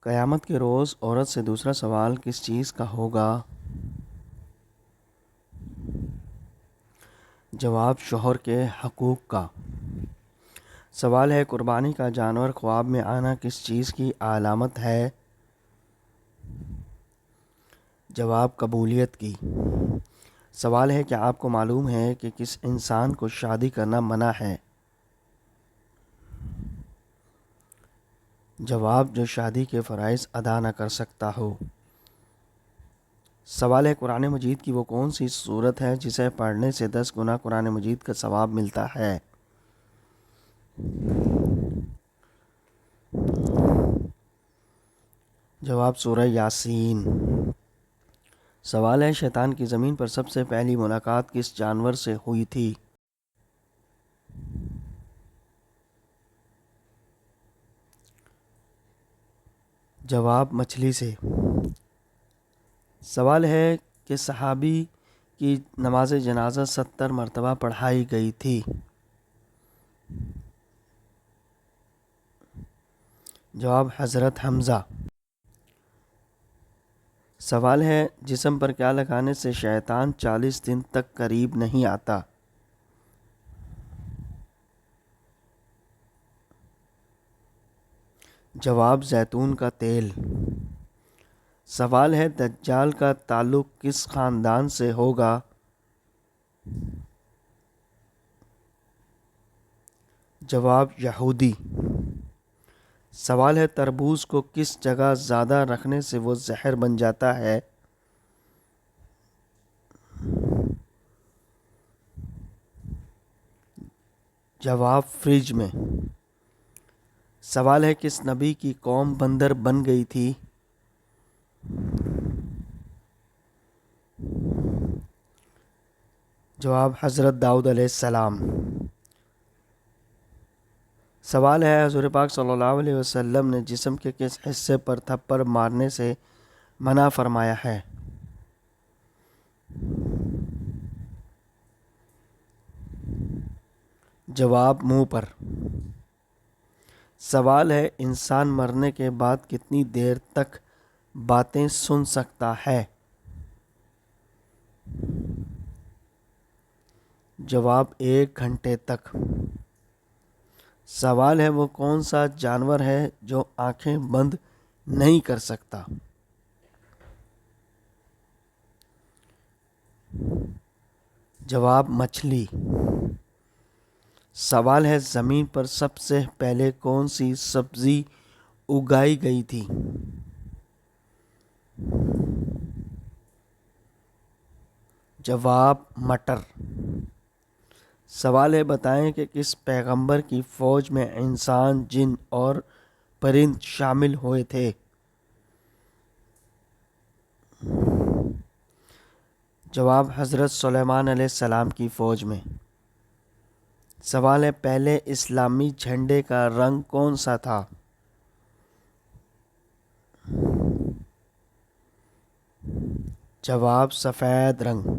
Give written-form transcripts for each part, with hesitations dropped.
قیامت کے روز عورت سے دوسرا سوال کس چیز کا ہوگا؟ جواب شوہر کے حقوق کا۔ سوال ہے قربانی کا جانور خواب میں آنا کس چیز کی علامت ہے؟ جواب قبولیت کی۔ سوال ہے کیا آپ کو معلوم ہے کہ کس انسان کو شادی کرنا منع ہے؟ جواب جو شادی کے فرائض ادا نہ کر سکتا ہو۔ سوال ہے قرآن مجید کی وہ کون سی سورت ہے جسے پڑھنے سے 10 گنا قرآن مجید کا ثواب ملتا ہے؟ جواب سورہ یاسین۔ سوال ہے شیطان کی زمین پر سب سے پہلی ملاقات کس جانور سے ہوئی تھی؟ جواب مچھلی سے۔ سوال ہے کہ صحابی کی نماز جنازہ 70 مرتبہ پڑھائی گئی تھی۔ جواب حضرت حمزہ۔ سوال ہے جسم پر کیا لگانے سے شیطان 40 دن تک قریب نہیں آتا؟ جواب زیتون کا تیل۔ سوال ہے دجال کا تعلق کس خاندان سے ہوگا؟ جواب یہودی۔ سوال ہے تربوز کو کس جگہ زیادہ رکھنے سے وہ زہر بن جاتا ہے؟ جواب فریج میں۔ سوال ہے کس نبی کی قوم بندر بن گئی تھی؟ جواب حضرت داؤد علیہ السلام۔ سوال ہے حضور پاک صلی اللہ علیہ وسلم نے جسم کے کس حصے پر تھپڑ مارنے سے منع فرمایا ہے؟ جواب منہ پر۔ سوال ہے انسان مرنے کے بعد کتنی دیر تک باتیں سن سکتا ہے؟ جواب 1 گھنٹے تک۔ سوال ہے وہ کون سا جانور ہے جو آنکھیں بند نہیں کر سکتا؟ جواب مچھلی۔ سوال ہے زمین پر سب سے پہلے کون سی سبزی اگائی گئی تھی؟ جواب مٹر۔ سوال ہے بتائیں کہ کس پیغمبر کی فوج میں انسان، جن اور پرند شامل ہوئے تھے؟ جواب حضرت سلیمان علیہ السلام کی فوج میں۔ سوال ہے پہلے اسلامی جھنڈے کا رنگ کون سا تھا؟ جواب سفید رنگ۔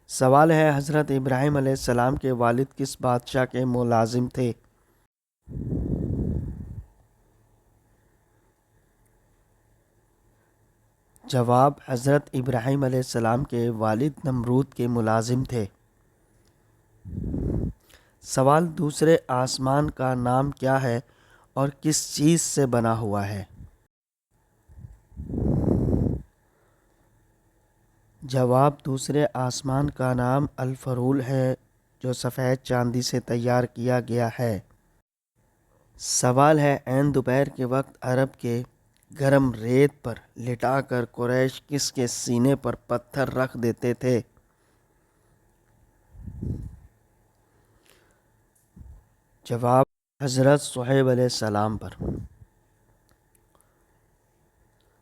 سوال ہے حضرت ابراہیم علیہ السلام کے والد کس بادشاہ کے ملازم تھے؟ جواب حضرت ابراہیم علیہ السلام کے والد نمرود کے ملازم تھے۔ سوال دوسرے آسمان کا نام کیا ہے اور کس چیز سے بنا ہوا ہے؟ جواب دوسرے آسمان کا نام الفرول ہے جو سفید چاندی سے تیار کیا گیا ہے۔ سوال ہے عین دوپہر کے وقت عرب کے گرم ریت پر لٹا کر قریش کس کے سینے پر پتھر رکھ دیتے تھے؟ جواب حضرت صہیب علیہ السلام پر۔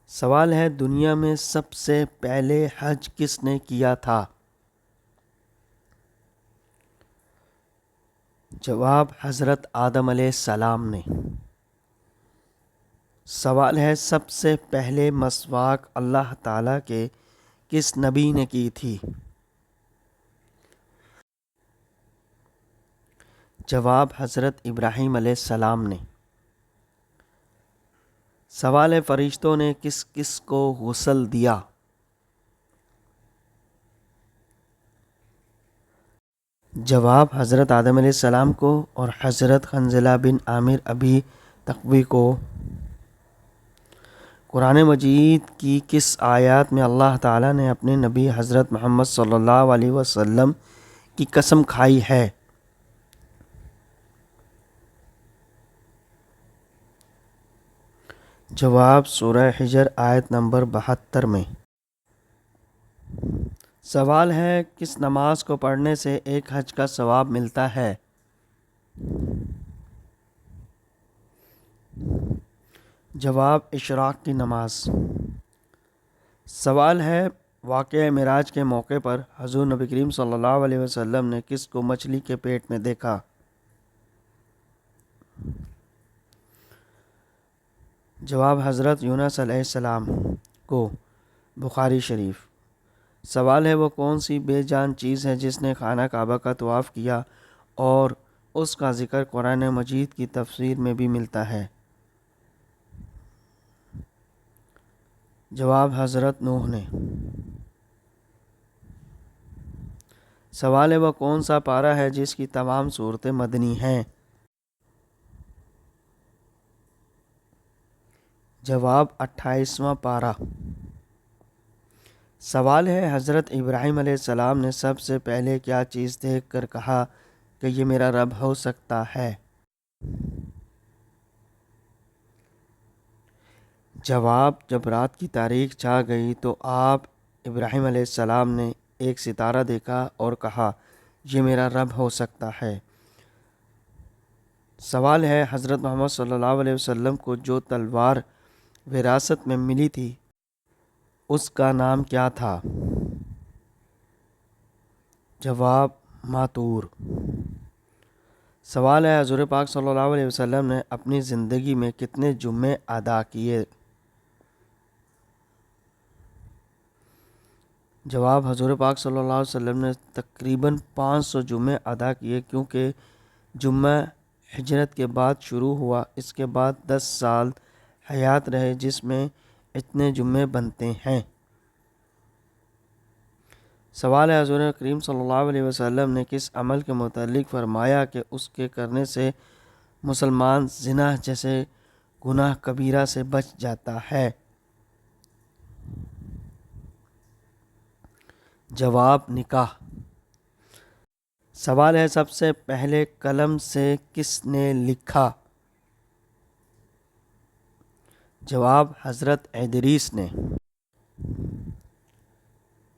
سوال ہے دنیا میں سب سے پہلے حج کس نے کیا تھا؟ جواب حضرت آدم علیہ السلام نے۔ سوال ہے سب سے پہلے مسواک اللہ تعالیٰ کے کس نبی نے کی تھی؟ جواب حضرت ابراہیم علیہ السلام نے۔ سوال ہے فرشتوں نے کس کس کو غسل دیا؟ جواب حضرت آدم علیہ السلام کو اور حضرت حنظلہ بن عامر ابی تقوی کو۔ قرآن مجید کی کس آیات میں اللہ تعالیٰ نے اپنے نبی حضرت محمد صلی اللہ علیہ وسلم کی قسم کھائی ہے؟ جواب سورہ حجر آیت نمبر 72 میں۔ سوال ہے کس نماز کو پڑھنے سے ایک حج کا ثواب ملتا ہے؟ جواب اشراق کی نماز۔ سوال ہے واقعہ معراج کے موقع پر حضور نبی کریم صلی اللہ علیہ وسلم نے کس کو مچھلی کے پیٹ میں دیکھا؟ جواب حضرت یونس علیہ السلام کو، بخاری شریف۔ سوال ہے وہ کون سی بے جان چیز ہے جس نے خانہ کعبہ کا طواف کیا اور اس کا ذکر قرآن مجید کی تفسیر میں بھی ملتا ہے؟ جواب حضرت نوح نے۔ سوال ہے وہ کون سا پارہ ہے جس کی تمام صورتیں مدنی ہیں؟ جواب 28واں پارہ۔ سوال ہے حضرت ابراہیم علیہ السلام نے سب سے پہلے کیا چیز دیکھ کر کہا کہ یہ میرا رب ہو سکتا ہے؟ جواب جب رات کی تاریک چھا گئی تو آپ ابراہیم علیہ السلام نے ایک ستارہ دیکھا اور کہا یہ میرا رب ہو سکتا ہے۔ سوال ہے حضرت محمد صلی اللہ علیہ وسلم کو جو تلوار وراثت میں ملی تھی اس کا نام کیا تھا؟ جواب ماتور۔ سوال ہے حضور پاک صلی اللہ علیہ وسلم نے اپنی زندگی میں کتنے جمعے ادا کیے؟ جواب حضور پاک صلی اللہ علیہ وسلم نے تقریباً 500 جمعے ادا کیے، کیونکہ جمعہ ہجرت کے بعد شروع ہوا، اس کے بعد 10 سال حیات رہے جس میں اتنے جمعے بنتے ہیں۔ سوال ہے حضور کریم صلی اللہ علیہ وسلم نے کس عمل کے متعلق فرمایا کہ اس کے کرنے سے مسلمان زنا جیسے گناہ کبیرہ سے بچ جاتا ہے؟ جواب نکاح۔ سوال ہے سب سے پہلے قلم سے کس نے لکھا؟ جواب حضرت ادریس نے۔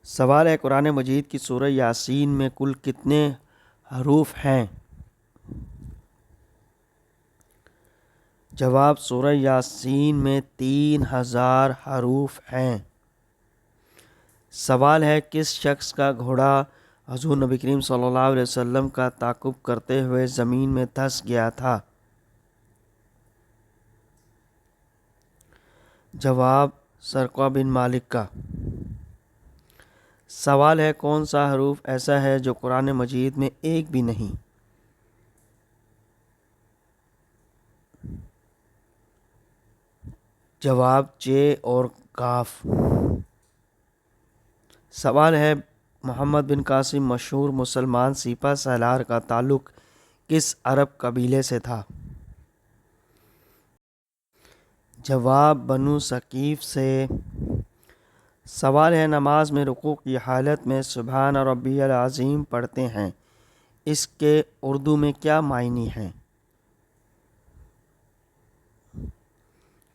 سوال ہے قرآن مجید کی سورہ یاسین میں کل کتنے حروف ہیں؟ جواب سورہ یاسین میں 3000 حروف ہیں۔ سوال ہے کس شخص کا گھوڑا حضور نبی کریم صلی اللہ علیہ وسلم کا تعاقب کرتے ہوئے زمین میں دھس گیا تھا؟ جواب سرقہ بن مالک کا۔ سوال ہے کون سا حروف ایسا ہے جو قرآن مجید میں ایک بھی نہیں؟ جواب ج اور کاف۔ سوال ہے محمد بن قاسم مشہور مسلمان سپہ سالار کا تعلق کس عرب قبیلے سے تھا؟ جواب بنو ثقیف سے۔ سوال ہے نماز میں رکوع کی حالت میں سبحان ربی العظیم پڑھتے ہیں، اس کے اردو میں کیا معنی ہیں؟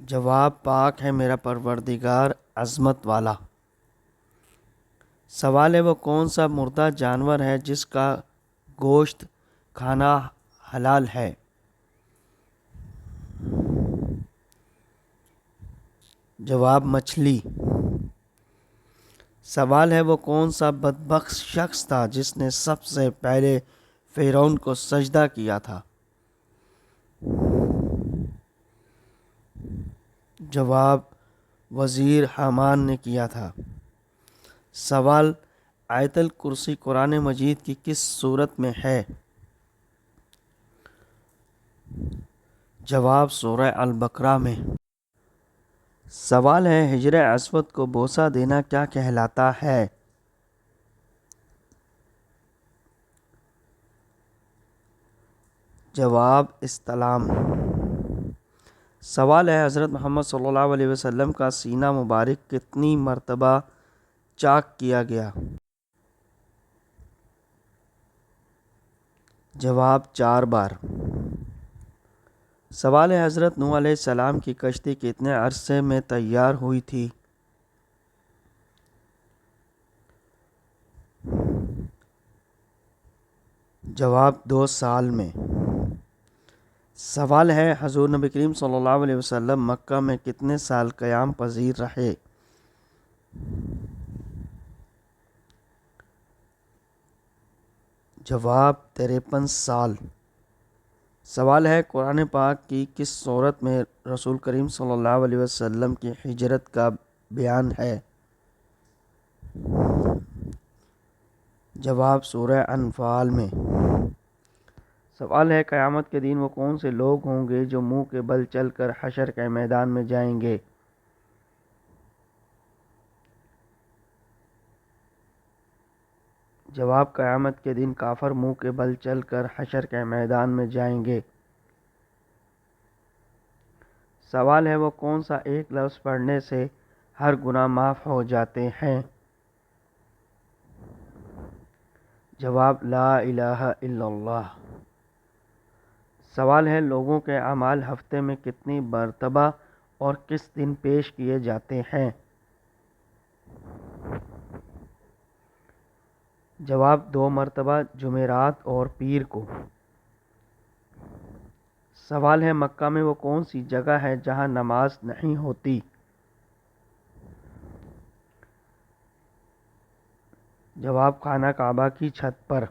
جواب پاک ہے میرا پروردگار عظمت والا۔ سوال ہے وہ کون سا مردہ جانور ہے جس کا گوشت کھانا حلال ہے؟ جواب مچھلی۔ سوال ہے وہ کون سا بدبخت شخص تھا جس نے سب سے پہلے فرعون کو سجدہ کیا تھا؟ جواب وزیر حامان نے کیا تھا۔ سوال آیت الکرسی قرآن مجید کی کس سورت میں ہے؟ جواب سورہ البقرہ میں۔ سوال ہے حجر اسود کو بوسہ دینا کیا کہلاتا ہے؟ جواب استلام۔ سوال ہے حضرت محمد صلی اللہ علیہ وسلم کا سینہ مبارک کتنی مرتبہ چاک کیا گیا؟ جواب 4 بار۔ سوال ہے حضرت نوح علیہ السلام کی کشتی کتنے عرصے میں تیار ہوئی تھی؟ جواب 2 سال میں۔ سوال ہے حضور نبی کریم صلی اللہ علیہ وسلم مکہ میں کتنے سال قیام پذیر رہے؟ جواب 53 سال۔ سوال ہے قرآن پاک کی کس سورت میں رسول کریم صلی اللہ علیہ وسلم کی ہجرت کا بیان ہے؟ جواب سورہ انفال میں۔ سوال ہے قیامت کے دن وہ کون سے لوگ ہوں گے جو منہ کے بل چل کر حشر کے میدان میں جائیں گے؟ جواب قیامت کے دن کافر منہ کے بل چل کر حشر کے میدان میں جائیں گے۔ سوال ہے وہ کون سا ایک لفظ پڑھنے سے ہر گناہ معاف ہو جاتے ہیں؟ جواب لا الہ الا اللہ۔ سوال ہے لوگوں کے اعمال ہفتے میں کتنی مرتبہ اور کس دن پیش کیے جاتے ہیں؟ جواب 2 مرتبہ جمعرات اور پیر کو۔ سوال ہے مکہ میں وہ کون سی جگہ ہے جہاں نماز نہیں ہوتی؟ جواب خانہ کعبہ کی چھت پر۔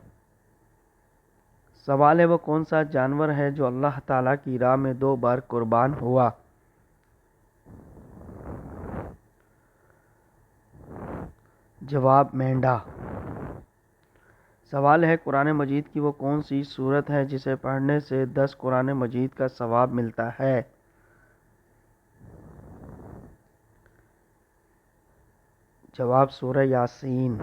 سوال ہے وہ کون سا جانور ہے جو اللہ تعالیٰ کی راہ میں 2 بار قربان ہوا؟ جواب مینڈا۔ سوال ہے قرآن مجید کی وہ کون سی سورت ہے جسے پڑھنے سے 10 قرآن مجید کا ثواب ملتا ہے؟ جواب سورہ یاسین۔